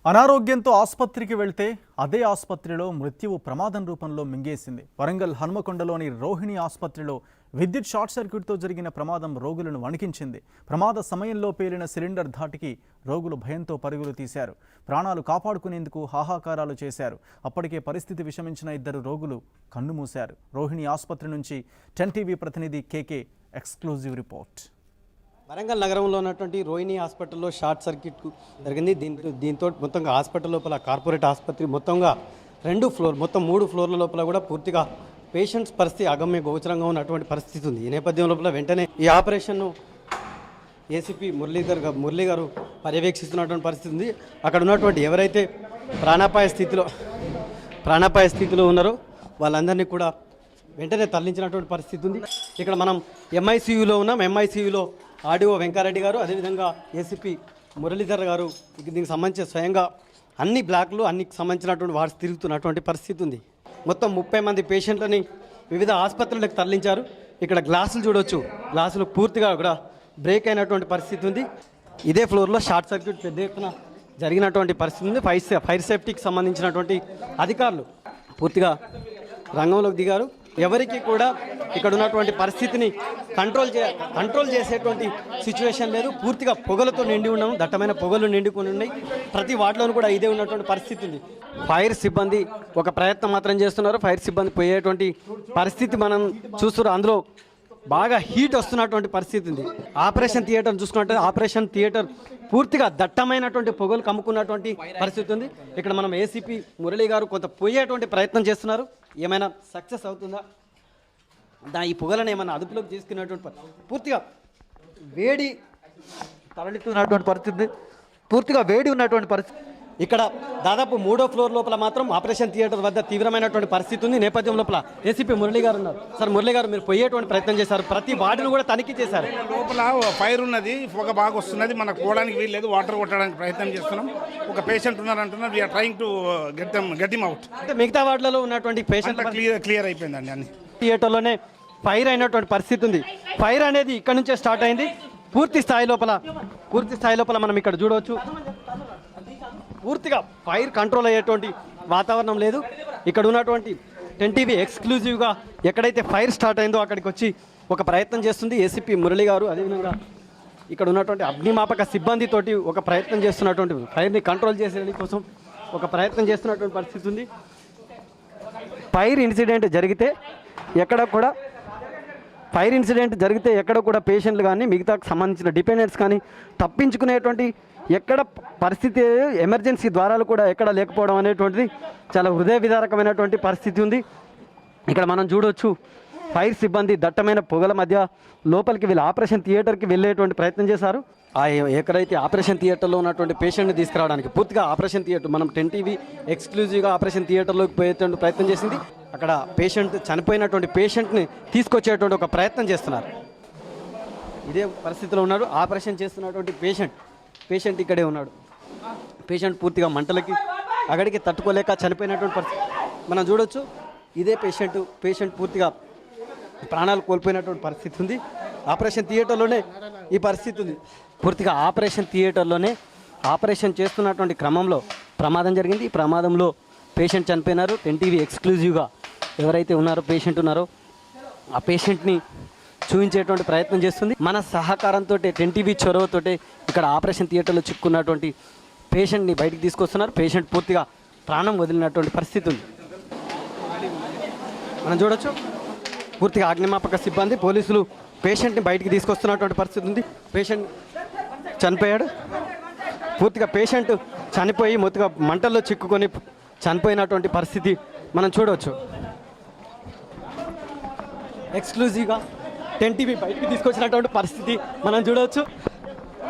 అనారోగ్యంతో ఆసుపత్రికి వెళ్తే అదే ఆసుపత్రిలో మృత్యువు ప్రమాదం రూపంలో మింగేసింది. వరంగల్ హన్మకొండలోని రోహిణి ఆసుపత్రిలో విద్యుత్ షార్ట్ సర్క్యూట్తో జరిగిన ప్రమాదం రోగులను వణికించింది. ప్రమాద సమయంలో పేలిన సిలిండర్ ధాటికి రోగులు భయంతో పరుగులు తీశారు. ప్రాణాలు కాపాడుకునేందుకు హాహాకారాలు చేశారు. అప్పటికే పరిస్థితి విషమించిన ఇద్దరు రోగులు కన్నుమూశారు. రోహిణి ఆసుపత్రి నుంచి 10 టీవీ ప్రతినిధి కేకే ఎక్స్క్లూజివ్ రిపోర్ట్. వరంగల్ నగరంలో ఉన్నటువంటి రోహిణి హాస్పిటల్లో షార్ట్ సర్క్యూట్ జరిగింది. దీంతో మొత్తంగా హాస్పిటల్ లోపల కార్పొరేట్ ఆసుపత్రి మొత్తంగా 2 ఫ్లోర్ మొత్తం 3 ఫ్లోర్ల లోపల కూడా పూర్తిగా పేషెంట్స్ పరిస్థితి అగమ్య గోచరంగా ఉన్నటువంటి పరిస్థితి ఉంది. ఈ నేపథ్యం లోపల వెంటనే ఈ ఆపరేషన్ను ఏసీపీ మురళీ గారు పర్యవేక్షిస్తున్నటువంటి పరిస్థితి ఉంది. అక్కడ ఉన్నటువంటి ఎవరైతే ప్రాణాపాయ స్థితిలో ఉన్నారో వాళ్ళందరినీ కూడా వెంటనే తరలించినటువంటి పరిస్థితి ఉంది. ఇక్కడ మనం ఎంఐసీయూలో ఉన్నాం. ఎంఐసీయూలో ఆర్డీఓ వెంకారెడ్డి గారు, అదేవిధంగా ఏసీపీ మురళీధర్ గారు దీనికి సంబంధించి స్వయంగా అన్ని బ్లాక్లు అన్నికి సంబంధించినటువంటి వార్డ్స్ తిరుగుతున్నటువంటి పరిస్థితి ఉంది. మొత్తం 30 మంది పేషెంట్లని వివిధ ఆసుపత్రులకు తరలించారు. ఇక్కడ గ్లాసులు చూడవచ్చు, గ్లాసులు పూర్తిగా కూడా బ్రేక్ అయినటువంటి పరిస్థితి ఉంది. ఇదే ఫ్లోర్లో షార్ట్ సర్క్యూట్ పెద్ద ఎత్తున జరిగినటువంటి పరిస్థితి ఉంది. ఫైర్ సేఫ్టీకి సంబంధించినటువంటి అధికారులు పూర్తిగా రంగంలోకి దిగారు. ఎవరికి కూడా ఇక్కడ ఉన్నటువంటి పరిస్థితిని కంట్రోల్ చేసేటువంటి సిచ్యువేషన్ లేదు. పూర్తిగా పొగలతో నిండి ఉన్నాము, దట్టమైన పొగలు నిండుకొని ఉన్నాయి. ప్రతి వార్డులోనూ కూడా ఇదే ఉన్నటువంటి పరిస్థితి ఉంది. ఫైర్ సిబ్బంది ఒక ప్రయత్నం మాత్రం చేస్తున్నారు. ఫైర్ సిబ్బంది పోయేటువంటి పరిస్థితి మనం చూస్తున్నారు. అందులో బాగా హీట్ వస్తున్నటువంటి పరిస్థితి ఉంది. ఆపరేషన్ థియేటర్ చూసుకుంటే ఆపరేషన్ థియేటర్ పూర్తిగా దట్టమైనటువంటి పొగలు కమ్ముకున్నటువంటి పరిస్థితి ఉంది. ఇక్కడ మనం ఏసీపీ మురళీ గారు కొంత పోయేటువంటి ప్రయత్నం చేస్తున్నారు. ఏమైనా సక్సెస్ అవుతుందా, ఈ పొగలను ఏమైనా అదుపులోకి తీసుకునేటువంటి పూర్తిగా వేడి తరలిస్తున్నటువంటి పరిస్థితి, పూర్తిగా వేడి ఉన్నటువంటి పరిస్థితి. ఇక్కడ దాదాపు 3వ ఫ్లోర్ లోపల మాత్రం ఆపరేషన్ థియేటర్ వద్ద తీవ్రమైనటువంటి పరిస్థితి ఉంది. నేపథ్యం లోపల ఏసీపీ మురళీ గారు ఉన్నారు. సార్ మురళీ గారు, మీరు పోయేటువంటి ప్రయత్నం చేశారు, ప్రతి వార్డును కూడా తనిఖీ చేశారు. లోపల ఫైర్ ఉన్నది, పొగ బాగా వస్తున్నది, మనకు పోవడానికి వీల్లేదు, వాటర్ కొట్టడానికి ప్రయత్నం చేస్తున్నాం. ఒక పేషెంట్ ఉన్నారంటున్నారు, we're trying to get him out. అంటే మిగతా వార్డులలో ఉన్నటువంటి పేషెంట్ క్లియర్ అయిపోయిందండి. అన్ని థియేటర్లోనే ఫైర్ అయినటువంటి పరిస్థితి ఉంది. ఫైర్ అనేది ఇక్కడ నుంచే స్టార్ట్ అయింది. పూర్తి స్థాయి లోపల మనం ఇక్కడ చూడవచ్చు, పూర్తిగా ఫైర్ కంట్రోల్ అయ్యేటువంటి వాతావరణం లేదు. ఇక్కడ ఉన్నటువంటి 10 టీవీ ఎక్స్క్లూజివ్గా ఎక్కడైతే ఫైర్ స్టార్ట్ అయిందో అక్కడికి వచ్చి ఒక ప్రయత్నం చేస్తుంది ఏసీపీ మురళీ గారు. అదేవిధంగా ఇక్కడ ఉన్నటువంటి అగ్నిమాపక సిబ్బందితోటి ఒక ప్రయత్నం చేస్తున్నటువంటి ఫైర్ని కంట్రోల్ చేసే కోసం ఒక ప్రయత్నం చేస్తున్నటువంటి పరిస్థితి ఉంది. ఫైర్ ఇన్సిడెంట్ జరిగితే ఎక్కడ కూడా పేషెంట్లు కానీ మిగతాకు సంబంధించిన డిపెండెంట్స్ కానీ తప్పించుకునేటువంటి ఎక్కడ పరిస్థితి, ఎమర్జెన్సీ ద్వారాలు కూడా ఎక్కడ లేకపోవడం అనేటువంటిది చాలా హృదయ విదారకమైనటువంటి పరిస్థితి ఉంది. ఇక్కడ మనం చూడవచ్చు, ఫైర్ సిబ్బంది దట్టమైన పొగల మధ్య లోపలికి వీళ్ళు ఆపరేషన్ థియేటర్కి వెళ్ళేటువంటి ప్రయత్నం చేశారు. ఎక్కడైతే ఆపరేషన్ థియేటర్లో ఉన్నటువంటి పేషెంట్ని తీసుకురావడానికి పూర్తిగా ఆపరేషన్ థియేటర్ మనం 10 టీవీ ఎక్స్క్లూజివ్గా ఆపరేషన్ థియేటర్లోకి పోయేటువంటి ప్రయత్నం చేసింది. అక్కడ చనిపోయినటువంటి పేషెంట్ని తీసుకొచ్చేటువంటి ఒక ప్రయత్నం చేస్తున్నారు. ఇదే పరిస్థితిలో ఉన్నాడు ఆపరేషన్ చేస్తున్నటువంటి పేషెంట్ ఇక్కడే ఉన్నాడు. పేషెంట్ పూర్తిగా మంటలకి అక్కడికి తట్టుకోలేక చనిపోయినటువంటి పరిస్థితి మనం చూడవచ్చు. ఇదే పేషెంట్ పూర్తిగా ప్రాణాలు కోల్పోయినటువంటి పరిస్థితి ఉంది. ఆపరేషన్ థియేటర్లోనే ఈ పరిస్థితి ఉంది. పూర్తిగా ఆపరేషన్ థియేటర్లోనే ఆపరేషన్ చేస్తున్నటువంటి క్రమంలో ప్రమాదం జరిగింది. ఈ ప్రమాదంలో పేషెంట్ చనిపోయినారు. 10 టీవీ ఎక్స్క్లూజివ్గా ఎవరైతే పేషెంట్ ఉన్నారో ఆ పేషెంట్ని చూపించేటువంటి ప్రయత్నం చేస్తుంది. మన సహకారంతో 10 టీవీ చొరవతో ఇక్కడ ఆపరేషన్ థియేటర్లో చిక్కున్నటువంటి పేషెంట్ని బయటికి తీసుకొస్తున్నారు. పేషెంట్ పూర్తిగా ప్రాణం వదిలినటువంటి పరిస్థితి ఉంది. మనం చూడొచ్చు, పూర్తిగా అగ్నిమాపక సిబ్బంది, పోలీసులు పేషెంట్ని బయటికి తీసుకొస్తున్నటువంటి పరిస్థితి ఉంది. పేషెంట్ చనిపోయాడు. పూర్తిగా పేషెంట్ చనిపోయి మొత్తంగా మంటల్లో చిక్కుకొని చనిపోయినటువంటి పరిస్థితి మనం చూడవచ్చు. ఎక్స్క్లూజివ్గా 10 టీవీ బయటికి తీసుకొచ్చినటువంటి పరిస్థితి మనం చూడవచ్చు.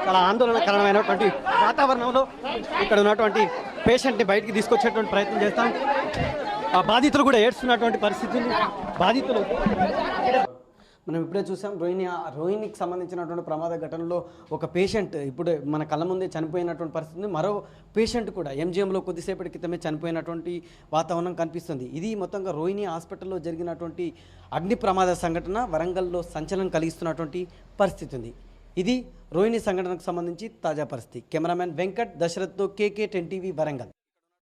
చాలా ఆందోళనకరమైనటువంటి వాతావరణంలో ఇక్కడ ఉన్నటువంటి పేషెంట్ని బయటికి తీసుకొచ్చేటువంటి ప్రయత్నం చేస్తాం. ఆ బాధితులు కూడా ఏడ్చున్నటువంటి పరిస్థితి. బాధితులు మనం ఇప్పుడే చూసాం, రోహిణికి సంబంధించినటువంటి ప్రమాద ఘటనలో ఒక పేషెంట్ ఇప్పుడు మన కళ్ళ ముందే చనిపోయినటువంటి పరిస్థితి. మరో పేషెంట్ కూడా ఎంజీఎంలో కొద్దిసేపటి క్రితమే చనిపోయినటువంటి వాతావరణం కనిపిస్తుంది. ఇది మొత్తంగా రోహిణి హాస్పిటల్లో జరిగినటువంటి అగ్ని ప్రమాద సంఘటన వరంగల్లో సంచలనం కలిగిస్తున్నటువంటి పరిస్థితి ఉంది. ఇది రోహిణి సంఘటనకు సంబంధించి తాజా పరిస్థితి. కెమెరామెన్ వెంకట్ దశరథ్తో KK 10 TV వరంగల్.